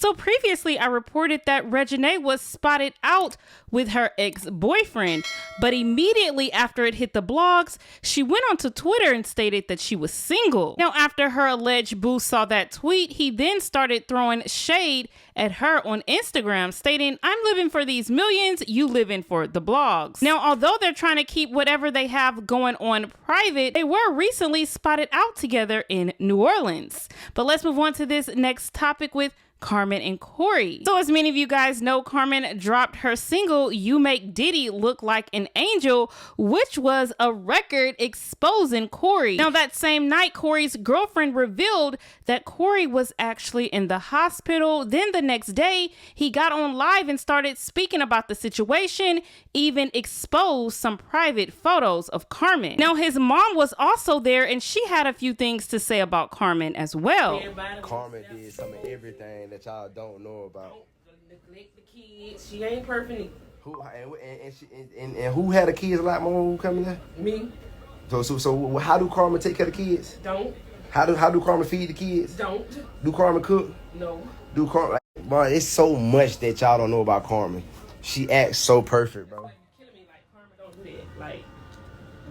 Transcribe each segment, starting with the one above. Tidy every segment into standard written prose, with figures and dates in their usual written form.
So previously, I reported that Regan was spotted out with her ex-boyfriend, but immediately after it hit the blogs, she went onto Twitter and stated that she was single. Now, after her alleged boo saw that tweet, he then started throwing shade at her on Instagram, stating, "I'm living for these millions, you living for the blogs." Now, although they're trying to keep whatever they have going on private, they were recently spotted out together in New Orleans. But let's move on to this next topic with Carmen and Corey. So as many of you guys know, Carmen dropped her single, You Make Diddy Look Like an Angel, which was a record exposing Corey. Now that same night, Corey's girlfriend revealed that Corey was actually in the hospital. Then the next day, he got on live and started speaking about the situation, even exposed some private photos of Carmen. Now his mom was also there and she had a few things to say about Carmen as well. Carmen did some of everything that y'all don't know about. Don't neglect the kids. She ain't perfect. Who had the kids a lot more who coming there? Me. So how do Carmen take care of the kids? Don't. How do Carmen feed the kids? Don't. Do Carmen cook? No. Do Carmen? Bro, it's so much that y'all don't know about Carmen. She acts so perfect, bro. Like, you're killing me. Like, Carmen, don't do that. Like,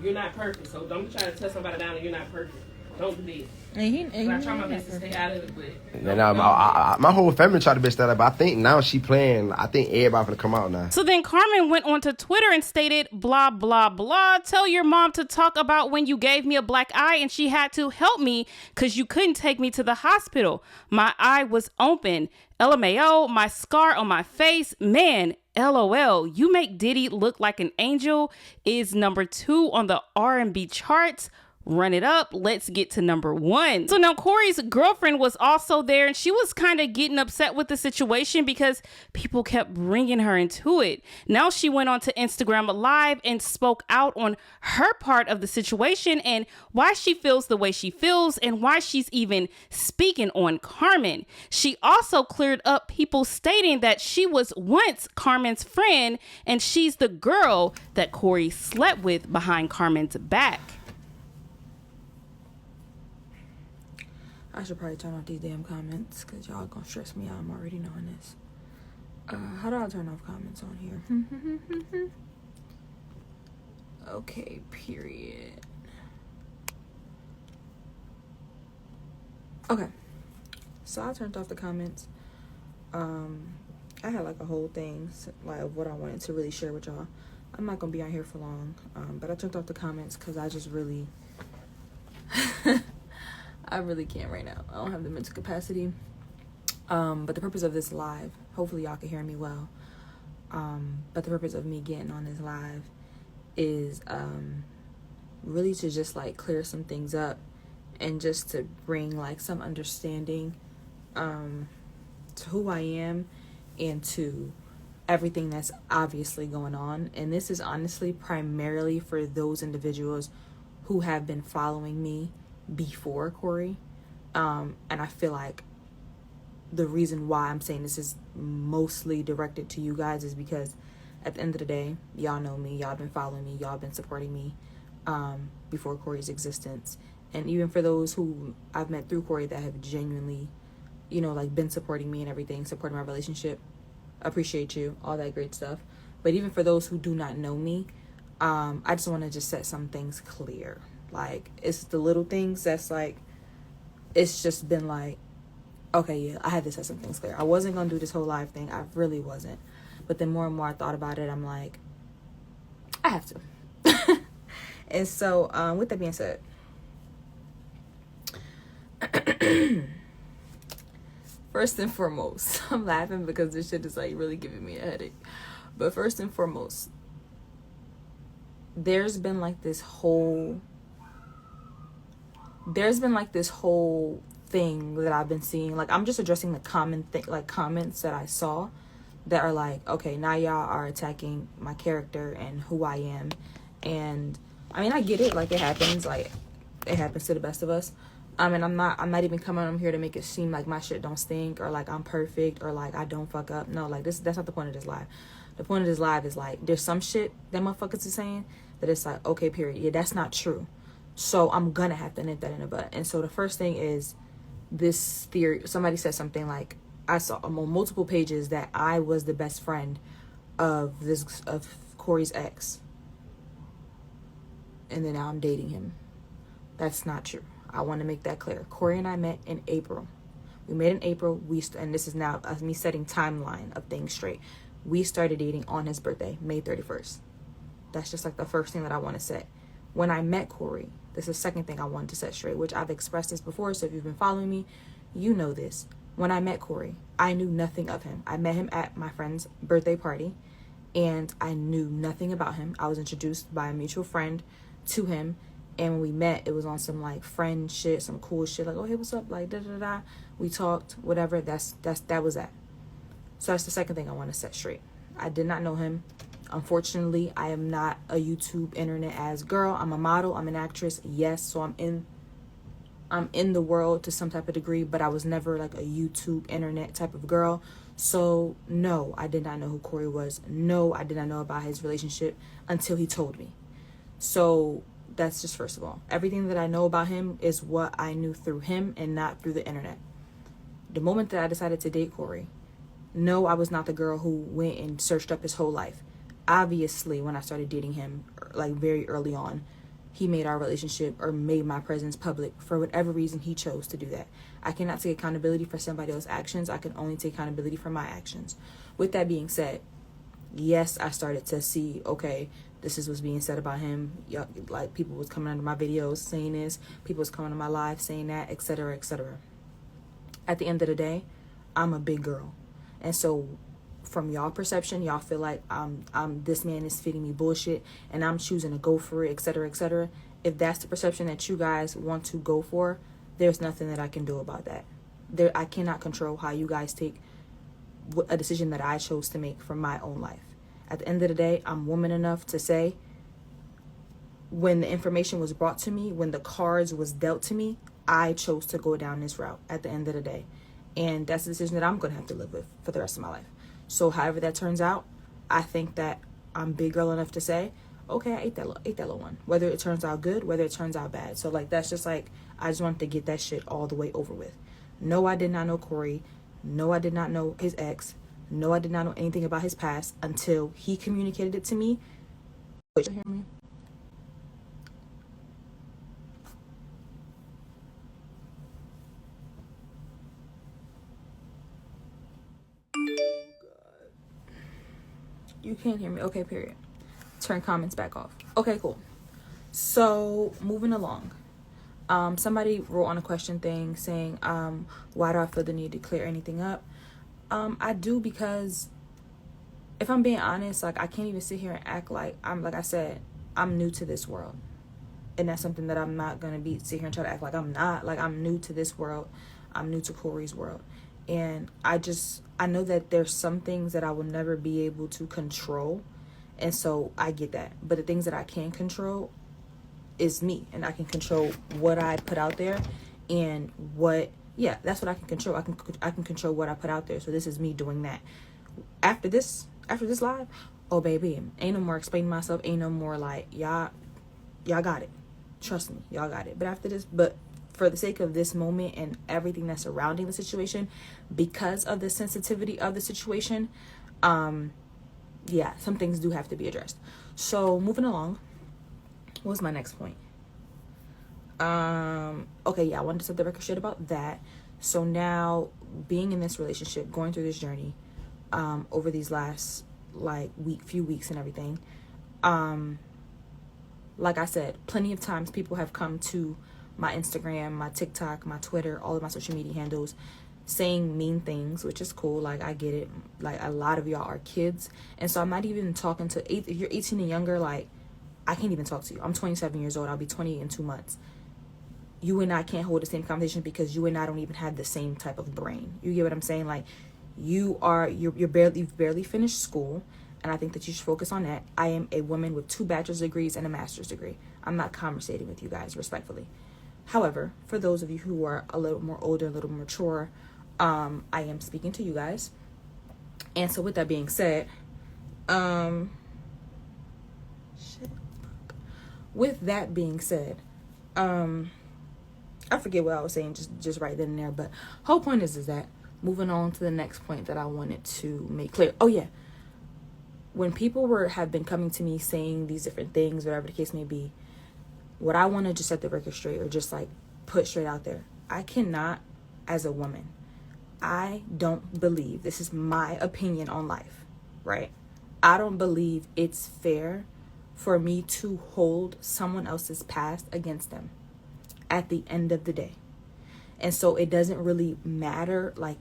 you're not perfect, so don't be trying to tell somebody down and you're not perfect. Don't do that. I try my best to stay out of it, but my whole family tried to bitch that up. But I think now she playing. I think everybody gonna come out now. So then Carmen went onto Twitter and stated, blah, blah, blah. Tell your mom to talk about when you gave me a black eye and she had to help me because you couldn't take me to the hospital. My eye was open. LMAO, my scar on my face. Man, LOL, You Make Diddy Look Like an Angel is number 2 on the R&B charts. Run it up. Let's get to number 1. So now Corey's girlfriend was also there and she was kind of getting upset with the situation because people kept bringing her into it. Now she went on to Instagram Live and spoke out on her part of the situation and why she feels the way she feels and why she's even speaking on Carmen. She also cleared up people stating that she was once Carmen's friend and she's the girl that Corey slept with behind Carmen's back. I should probably turn off these damn comments because y'all gonna stress me out. I'm already knowing this. How do I turn off comments on here? Okay, period. Okay, so I turned off the comments. I had like a whole thing like of what I wanted to really share with y'all. I'm not gonna be on here for long, but I turned off the comments because I just really I really can't right now. I don't have the mental capacity. But the purpose of this live, hopefully y'all can hear me well. But the purpose of me getting on this live is really to just like clear some things up and just to bring like some understanding to who I am and to everything that's obviously going on. And this is honestly primarily for those individuals who have been following me before Corey, and I feel like the reason why I'm saying this is mostly directed to you guys is because at the end of the day, y'all know me, y'all been following me, y'all been supporting me before Corey's existence. And even for those who I've met through Corey that have genuinely, you know, like been supporting me and everything, supporting my relationship, appreciate you, all that great stuff. But even for those who do not know me, I just want to just set some things clear. Like, it's the little things that's like, it's just been like, okay, yeah, I had to set some things clear. I wasn't going to do this whole live thing. I really wasn't. But then more and more I thought about it, I'm like, I have to. And so, with that being said, first and foremost, I'm laughing because this shit is like really giving me a headache. But first and foremost, there's been like this whole thing that I've been seeing. Like, I'm just addressing the comments that I saw that are like, okay, now y'all are attacking my character and who I am. And I mean, I get it, like, it happens to the best of us. And I'm not even coming on here to make it seem like my shit don't stink or like I'm perfect or like I don't fuck up. No, like, that's not the point of this live. The point of this live is like, there's some shit that motherfuckers are saying that it's like, okay, period, yeah, that's not true. So I'm gonna have to nip that in the butt. And so the first thing is this theory. Somebody said something like, I saw on multiple pages that I was the best friend of Corey's ex. And then now I'm dating him. That's not true. I want to make that clear. Corey and I met in April. We met in April. And this is now me setting timeline of things straight. We started dating on his birthday, May 31st. That's just like the first thing that I want to set. When I met Corey, this is the second thing I wanted to set straight, which I've expressed this before. So if you've been following me, you know this. When I met Corey, I knew nothing of him. I met him at my friend's birthday party, and I knew nothing about him. I was introduced by a mutual friend to him, and when we met, it was on some like friend shit, some cool shit, like, oh hey, what's up, like da da da. We talked, whatever. That was that. So that's the second thing I want to set straight. I did not know him. Unfortunately, I am not a YouTube internet as girl. I'm a model. I'm an actress. Yes, so I'm in the world to some type of degree, but I was never like a YouTube internet type of girl. So no, I did not know who Corey was. No, I did not know about his relationship until he told me. So that's just first of all. Everything that I know about him is what I knew through him and not through the internet. The moment that I decided to date Corey, no, I was not the girl who went and searched up his whole life. Obviously, when I started dating him, like very early on, he made our relationship or made my presence public for whatever reason he chose to do that. I cannot take accountability for somebody else's actions. I can only take accountability for my actions. With that being said, yes, I started to see, okay, this is what's being said about him. Like people was coming under my videos saying this, people was coming to my live saying that, etc., etc. At the end of the day, I'm a big girl. And so from y'all perception, y'all feel like this man is feeding me bullshit and I'm choosing to go for it, etc., etc. If that's the perception that you guys want to go for, there's nothing that I can do about that. I cannot control how you guys take a decision that I chose to make for my own life. At the end of the day, I'm woman enough to say, when the information was brought to me, when the cards was dealt to me, I chose to go down this route at the end of the day. And that's a decision that I'm going to have to live with for the rest of my life. So however that turns out, I think that I'm big girl enough to say, okay, I ate that little one. Whether it turns out good, whether it turns out bad. So like, that's just like, I just wanted to get that shit all the way over with. No, I did not know Corey. No, I did not know his ex. No, I did not know anything about his past until he communicated it to me. Wait, you hear me? You can't hear me. Okay, period. Turn comments back off. Okay, cool. So moving along. Somebody wrote on a question thing saying, why do I feel the need to clear anything up? I do, because if I'm being honest, like I can't even sit here and act like like I said, I'm new to this world. And that's something that I'm not going to sit here and try to act like I'm not. Like, I'm new to this world. I'm new to Corey's world. And I know that there's some things that I will never be able to control. And so I get that. But the things that I can control is me. And I can control what I put out there and that's what I can control. I can control what I put out there. So this is me doing that. After this live, oh baby, ain't no more explaining myself. Ain't no more like, y'all got it. Trust me, y'all got it. But after this, for the sake of this moment and everything that's surrounding the situation, because of the sensitivity of the situation, some things do have to be addressed. So moving along, what was my next point? I wanted to set the record straight about that. So now, being in this relationship, going through this journey, over these last few weeks and everything, like I said, plenty of times people have come to my Instagram, my TikTok, my Twitter, all of my social media handles, saying mean things, which is cool. Like, I get it. Like, a lot of y'all are kids. And so I'm not even talking to, if you're 18 and younger, like, I can't even talk to you. I'm 27 years old. I'll be 28 in 2 months. You and I can't hold the same conversation because you and I don't even have the same type of brain. You get what I'm saying? Like, you've barely finished school. And I think that you should focus on that. I am a woman with 2 bachelor's degrees and a master's degree. I'm not conversating with you guys, respectfully. However, for those of you who are a little more older, a little more mature, I am speaking to you guys. And so with that being said, with that being said, I forget what I was saying just right then and there, but whole point is that moving on to the next point that I wanted to make clear. Oh yeah, when people have been coming to me saying these different things, whatever the case may be, what I want to just set the record straight, or just like put straight out there, I cannot, as a woman, I don't believe, this is my opinion on life, right? I don't believe it's fair for me to hold someone else's past against them at the end of the day. And so it doesn't really matter. Like,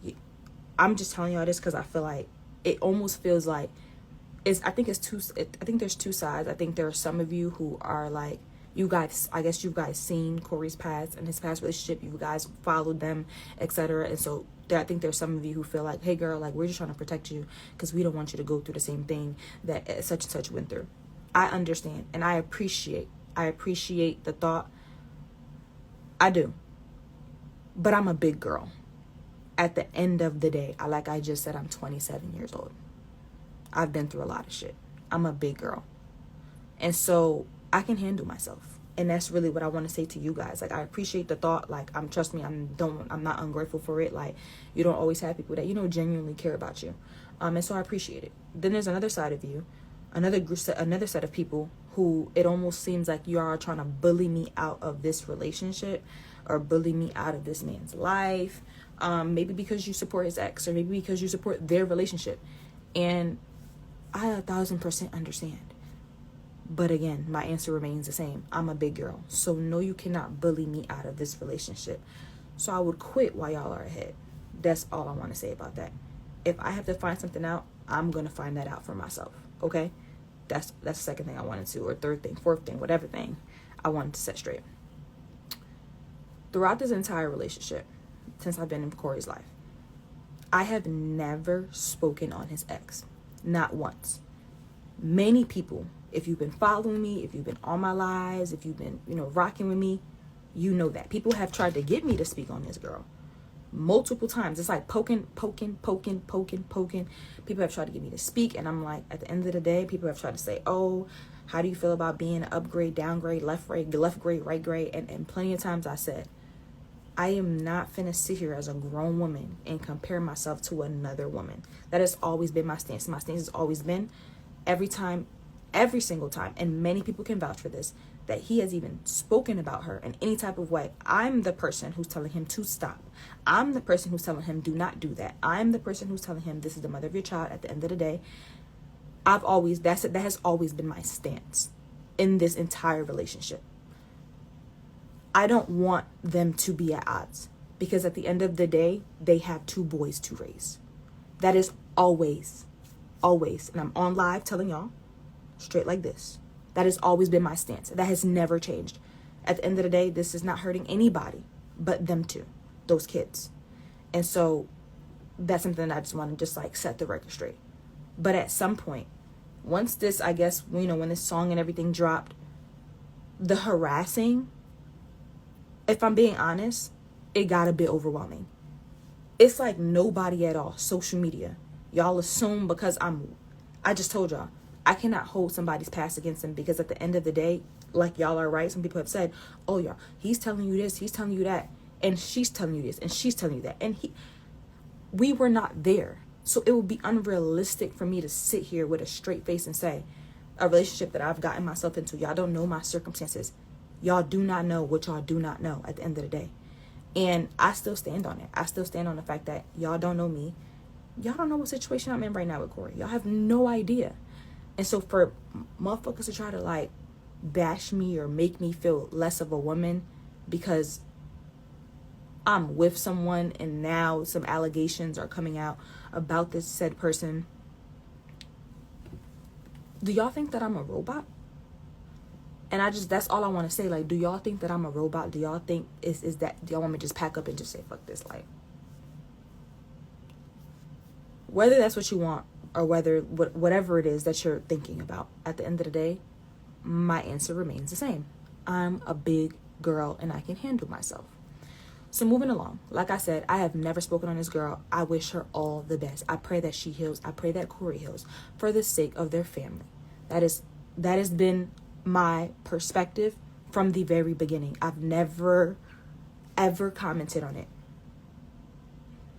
I'm just telling y'all this because I feel like it almost feels like I think there's two sides. I think there are some of you who are like, you guys, I guess you guys seen Corey's past and his past relationship. You guys followed them, etc. And so I think there's some of you who feel like, hey girl, like, we're just trying to protect you because we don't want you to go through the same thing that such and such went through. I understand and I appreciate the thought. I do. But I'm a big girl. At the end of the day, like I just said, I'm 27 years old. I've been through a lot of shit. I'm a big girl. And so I can handle myself. And that's really what I want to say to you guys. Like, I appreciate the thought. Like, trust me, I'm not ungrateful for it. Like, you don't always have people that, genuinely care about you. And so I appreciate it. Then there's another side of you, another set of people who it almost seems like you are trying to bully me out of this relationship or bully me out of this man's life. Maybe because you support his ex, or maybe because you support their relationship. And I 1,000% understand. But again, my answer remains the same. I'm a big girl. So no, you cannot bully me out of this relationship. So I would quit while y'all are ahead. That's all I want to say about that. If I have to find something out, I'm going to find that out for myself. Okay? That's the second thing I wanted to, or third thing, fourth thing, whatever thing I wanted to set straight. Throughout this entire relationship, since I've been in Corey's life, I have never spoken on his ex. Not once. Many people, if you've been following me, if you've been on my lives, if you've been, rocking with me, you know that. People have tried to get me to speak on this girl multiple times. It's like poking. People have tried to get me to speak. And I'm like, at the end of the day, people have tried to say, oh, how do you feel about being upgrade, downgrade, left grade, right grade? And plenty of times I said, I am not finna sit here as a grown woman and compare myself to another woman. That has always been my stance. My stance has always been, every single time, and many people can vouch for this, that he has even spoken about her in any type of way, I'm the person who's telling him to stop. I'm the person who's telling him, do not do that. I'm the person who's telling him, this is the mother of your child. At the end of the day, that has always been my stance in this entire relationship. I don't want them to be at odds, because at the end of the day, they have 2 boys to raise. That is always, and I'm on live telling y'all straight like this. That has always been my stance. That has never changed. At the end of the day, this is not hurting anybody but them 2, those kids. And so that's something that I just want to set the record straight. But at some point, once this, I guess, when this song and everything dropped, the harassing, if I'm being honest, it got a bit overwhelming. It's like nobody at all. Social media. Y'all assume because I just told y'all, I cannot hold somebody's past against them, because at the end of the day, like y'all are right, some people have said, oh y'all, he's telling you this, he's telling you that, and she's telling you this, and she's telling you that, and we were not there. So it would be unrealistic for me to sit here with a straight face and say, a relationship that I've gotten myself into, y'all don't know my circumstances. Y'all do not know what y'all do not know at the end of the day. And I still stand on it. I still stand on the fact that y'all don't know me. Y'all don't know what situation I'm in right now with Corey. Y'all have no idea. And so for motherfuckers to try to bash me or make me feel less of a woman because I'm with someone and now some allegations are coming out about this said person. Do y'all think that I'm a robot? And that's all I want to say. Do y'all think that I'm a robot? Do y'all think do y'all want me to just pack up and just say, fuck this? Whether that's what you want or whatever it is that you're thinking about, at the end of the day, my answer remains the same. I'm a big girl and I can handle myself. So moving along, like I said, I have never spoken on this girl. I wish her all the best. I pray that she heals. I pray that Corey heals for the sake of their family. That has been my perspective from the very beginning. I've never ever commented on it.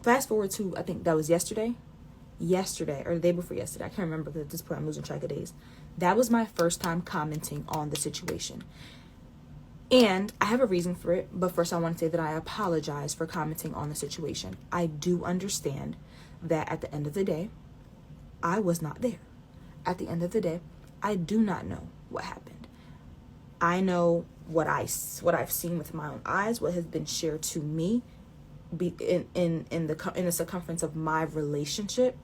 fast forward to, I think that was yesterday or the day before yesterday. I can't remember because at this point I'm losing track of days. That was my first time commenting on the situation. And I have a reason for it, but first I want to say that I apologize for commenting on the situation. I do understand that at the end of the day, I was not there. At the end of the day, I do not know what happened. I know what I've seen with my own eyes, what has been shared to me in the circumference of my relationship,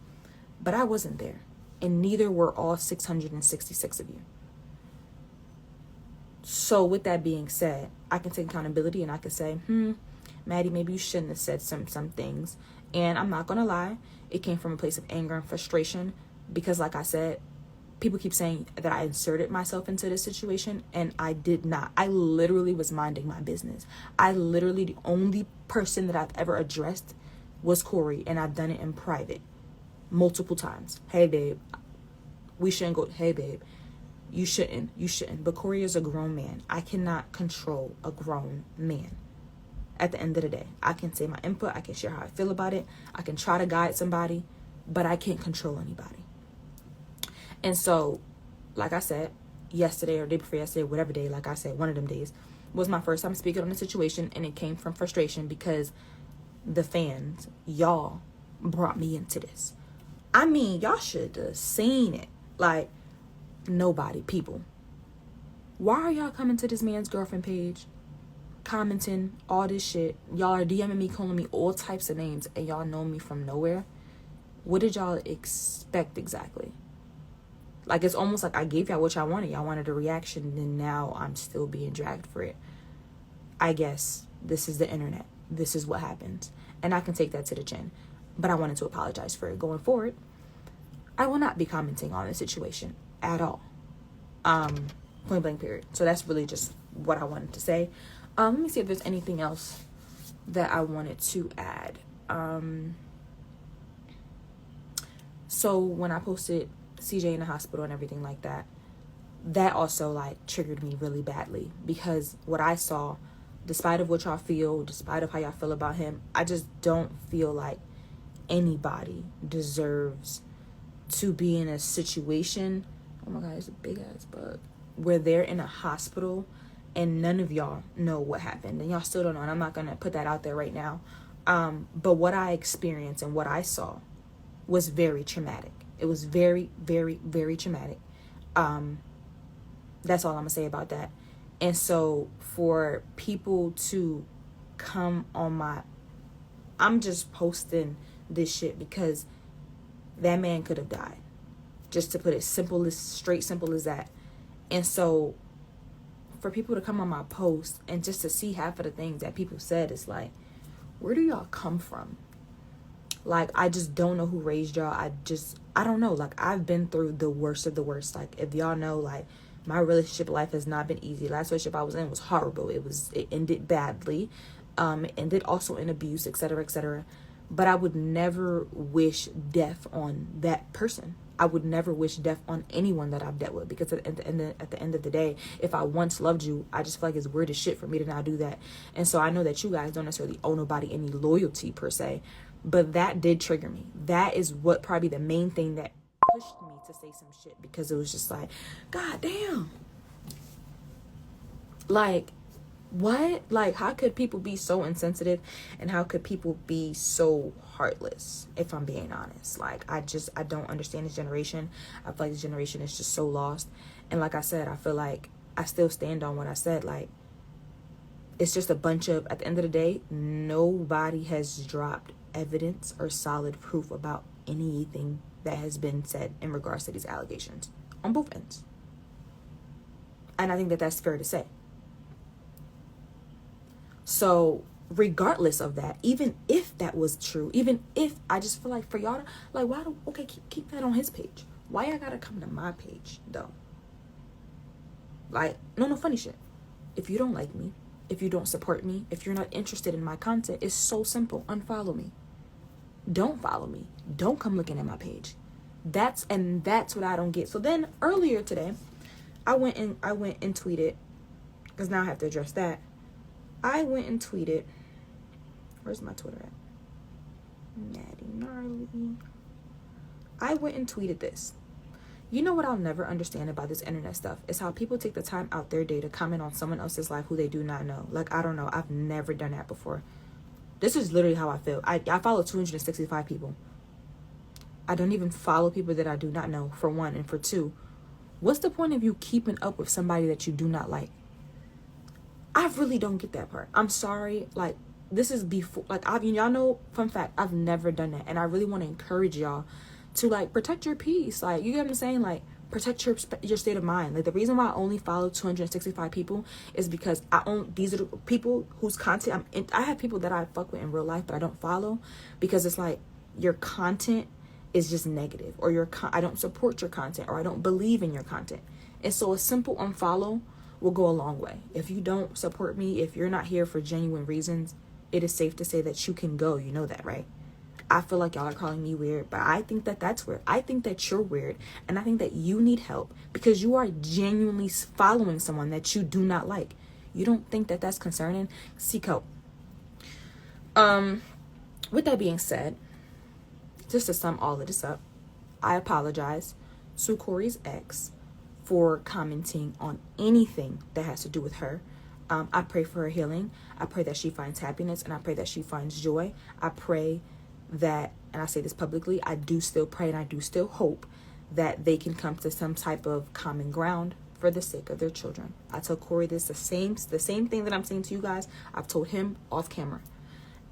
but I wasn't there, and neither were all 666 of you. So with that being said, I can take accountability and I can say, Maddie, maybe you shouldn't have said some things. And I'm not gonna lie, it came from a place of anger and frustration, because like I said, people keep saying that I inserted myself into this situation, and I did not. I literally was minding my business. The only person that I've ever addressed was Corey, and I've done it in private multiple times. Hey babe, we shouldn't go. Hey babe, you shouldn't. But Corey is a grown man. I cannot control a grown man. At the end of the day, I can say my input, I can share how I feel about it, I can try to guide somebody, but I can't control anybody. And so, like I said, yesterday or day before yesterday, whatever day, like I said, one of them days, was my first time speaking on the situation, and it came from frustration because the fans, y'all, brought me into this. I mean, y'all should have seen it. Like, nobody, people. Why are y'all coming to this man's girlfriend page, commenting all this shit? Y'all are DMing me, calling me all types of names, and y'all know me from nowhere. What did y'all expect exactly? Like, it's almost like I gave y'all what y'all wanted. Y'all wanted a reaction, and now I'm still being dragged for it. I guess this is the internet. This is what happens. And I can take that to the chin. But I wanted to apologize for it. Going forward, I will not be commenting on the situation at all. Point blank period. So that's really just what I wanted to say. Let me see if there's anything else that I wanted to add. So when I posted CJ in the hospital and everything like that, that also like triggered me really badly, because what I saw, despite of what y'all feel, despite of how y'all feel about him, I just don't feel like anybody deserves to be in a situation, oh my god, it's a big ass bug, where they're in a hospital and none of y'all know what happened, and y'all still don't know, and I'm not gonna put that out there right now. But what I experienced and what I saw was very traumatic. It was very, very, very traumatic. That's all I'm gonna say about that. And so for people to come on I'm just posting this shit because that man could have died. Just to put it simple as that. And so for people to come on my post and just to see half of the things that people said, it's like, where do y'all come from? Like, I just don't know who raised y'all. I don't know. Like, I've been through the worst of the worst. Like, if y'all know, like, my relationship life has not been easy. Last relationship I was in was horrible. It ended badly. It ended also in abuse, etc., etc. But I would never wish death on that person. I would never wish death on anyone that I've dealt with, because at the end of the day, if I once loved you, I just feel like it's weird as shit for me to now do that. And so I know that you guys don't necessarily owe nobody any loyalty per se, but that did trigger me. That is what probably the main thing that pushed me to say some shit, because it was just like, god damn, like, what? Like, how could people be so insensitive, and how could people be so heartless, if I'm being honest? Like, I don't understand this generation. I feel like this generation is just so lost. And like I said, I feel like I still stand on what I said. Like, it's just a bunch of, at the end of the day, nobody has dropped evidence or solid proof about anything that has been said in regards to these allegations on both ends. And I think that that's fair to say. So regardless of that, even if that was true, even if, I just feel like for y'all to, like, why do, okay, keep that on his page. Why y'all gotta come to my page though? Like, no funny shit. If you don't like me, if you don't support me, if you're not interested in my content, it's so simple. Unfollow me. Don't follow me. Don't come looking at my page. That's what I don't get. So then earlier today, I went and tweeted, because now I have to address that. I went and tweeted, where's my Twitter at? Maddie Gnarly. I went and tweeted this. You know what I'll never understand about this internet stuff is how people take the time out their day to comment on someone else's life who they do not know. Like, I don't know. I've never done that before. This is literally how I feel. I follow 265 people. I don't even follow people that I do not know, for one. And for two, what's the point of you keeping up with somebody that you do not like? I really don't get that part. I'm sorry. Like, this is before, like, y'all know, fun fact, I've never done that. And I really want to encourage y'all to, like, protect your peace. Like, you get what I'm saying? Like, protect your state of mind. Like, the reason why I only follow 265 people is because these are the people whose content I have people that I fuck with in real life, but I don't follow because it's like your content is just negative, or I don't support your content, or I don't believe in your content. And so a simple unfollow will go a long way. If you don't support me, if you're not here for genuine reasons, it is safe to say that you can go. You know that, right? I feel like y'all are calling me weird, but I think that that's weird. I think that you're weird, and I think that you need help because you are genuinely following someone that you do not like. You don't think that that's concerning? Seek help. With that being said, just to sum all of this up, I apologize to Corey's ex for commenting on anything that has to do with her. I pray for her healing. I pray that she finds happiness, and I pray that she finds joy. I pray that, and I say this publicly, I do still pray and I do still hope that they can come to some type of common ground for the sake of their children. I tell Corey this, the same thing that I'm saying to you guys, I've told him off camera.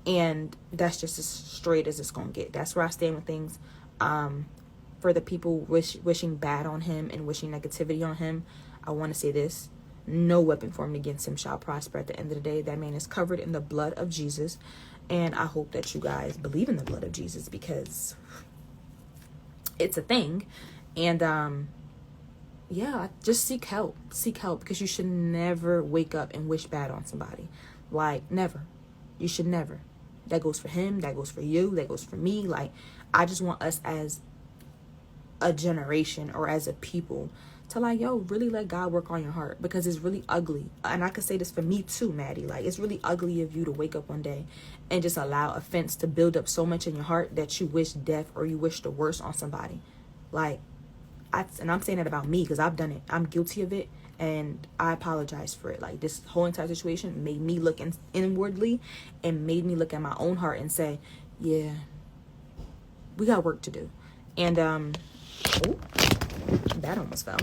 And that's just as straight as it's going to get. That's where I stand with things. For the people wishing bad on him and wishing negativity on him, I want to say this. No weapon formed against him shall prosper. At the end of the day, that man is covered in the blood of Jesus. And I hope that you guys believe in the blood of Jesus because it's a thing. And yeah, just seek help. Seek help because you should never wake up and wish bad on somebody. Like, never. You should never. That goes for him. That goes for you. That goes for me. Like, I just want us as a generation or as a people to, like, yo, really let God work on your heart because it's really ugly. And I can say this for me too, Maddie. Like, it's really ugly of you to wake up one day and just allow offense to build up so much in your heart that you wish death or you wish the worst on somebody. Like, and I'm saying that about me because I've done it. I'm guilty of it. And I apologize for it. Like, this whole entire situation made me look inwardly and made me look at my own heart and say, yeah, we got work to do. And, oh, that almost fell.